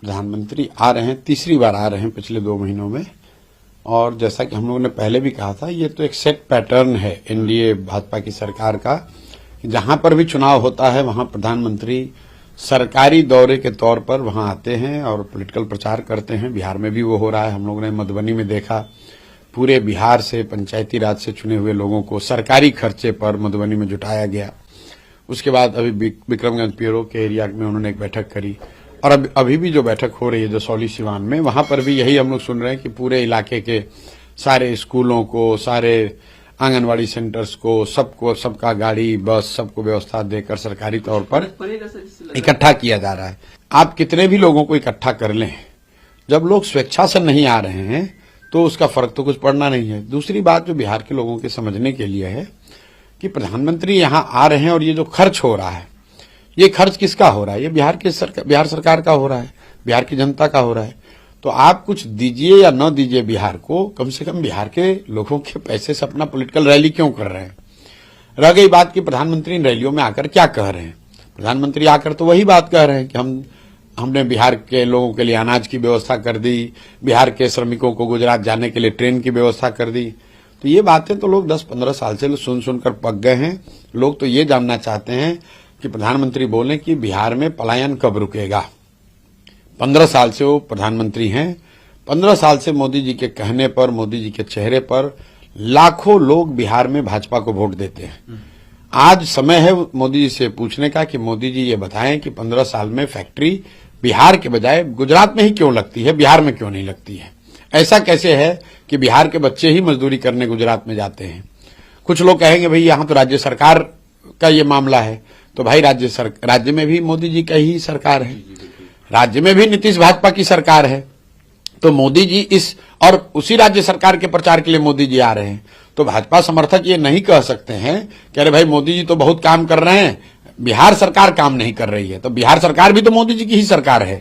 प्रधानमंत्री आ रहे हैं, तीसरी बार आ रहे हैं पिछले 2 महीनों में। और जैसा कि हम लोगों ने पहले भी कहा था, ये तो एक सेट पैटर्न है एनडीए भाजपा की सरकार का। जहां पर भी चुनाव होता है वहां प्रधानमंत्री सरकारी दौरे के तौर पर वहां आते हैं और पॉलिटिकल प्रचार करते हैं। बिहार में भी वो हो रहा है। हम लोगों ने मधुबनी में देखा, पूरे बिहार से पंचायती राज से चुने हुए लोगों को सरकारी खर्चे पर मधुबनी में जुटाया गया। उसके बाद अभी विक्रमगंज पीरो के एरिया में उन्होंने एक बैठक करी और अभी भी जो बैठक हो रही है जसौली सिवान में, वहां पर भी यही हम लोग सुन रहे हैं कि पूरे इलाके के सारे स्कूलों को, सारे आंगनवाड़ी सेंटर्स को, सबका गाड़ी बस सबको व्यवस्था देकर सरकारी तौर पर इकट्ठा किया जा रहा है। आप कितने भी लोगों को इकट्ठा कर लें, जब लोग स्वेच्छा से नहीं आ रहे हैं तो उसका फर्क तो कुछ पड़ना नहीं है। दूसरी बात जो बिहार के लोगों के समझने के लिए है कि प्रधानमंत्री यहां आ रहे हैं और ये जो खर्च हो रहा है, ये खर्च किसका हो रहा है? ये बिहार सरकार का हो रहा है, बिहार की जनता का हो रहा है। तो आप कुछ दीजिए या न दीजिए बिहार को, कम से कम बिहार के लोगों के पैसे से अपना पॉलिटिकल रैली क्यों कर रहे हैं? रह गई बात कि प्रधानमंत्री इन रैलियों में आकर क्या कह रहे हैं। प्रधानमंत्री आकर तो वही बात कह रहे हैं कि हमने बिहार के लोगों के लिए अनाज की व्यवस्था कर दी, बिहार के श्रमिकों को गुजरात जाने के लिए ट्रेन की व्यवस्था कर दी। तो ये बातें तो लोग 10-15 साल से सुनकर पक गए हैं। लोग तो ये जानना चाहते हैं कि प्रधानमंत्री बोले कि बिहार में पलायन कब रुकेगा। 15 साल से वो प्रधानमंत्री हैं। 15 साल से मोदी जी के कहने पर, मोदी जी के चेहरे पर लाखों लोग बिहार में भाजपा को वोट देते हैं। आज समय है मोदी जी से पूछने का कि मोदी जी ये बताएं कि 15 साल में फैक्ट्री बिहार के बजाय गुजरात में ही क्यों लगती है, बिहार में क्यों नहीं लगती है? ऐसा कैसे है कि बिहार के बच्चे ही मजदूरी करने गुजरात में जाते हैं? कुछ लोग कहेंगे भाई यहां तो राज्य सरकार का ये मामला है। तो भाई राज्य में भी मोदी जी का ही सरकार है, राज्य में भी नीतीश भाजपा की सरकार है। तो मोदी जी और उसी राज्य सरकार के प्रचार के लिए मोदी जी आ रहे हैं। तो भाजपा समर्थक ये नहीं कह सकते हैं कि अरे भाई मोदी जी तो बहुत काम कर रहे हैं, बिहार सरकार काम नहीं कर रही है। तो बिहार सरकार भी तो मोदी जी की ही सरकार है।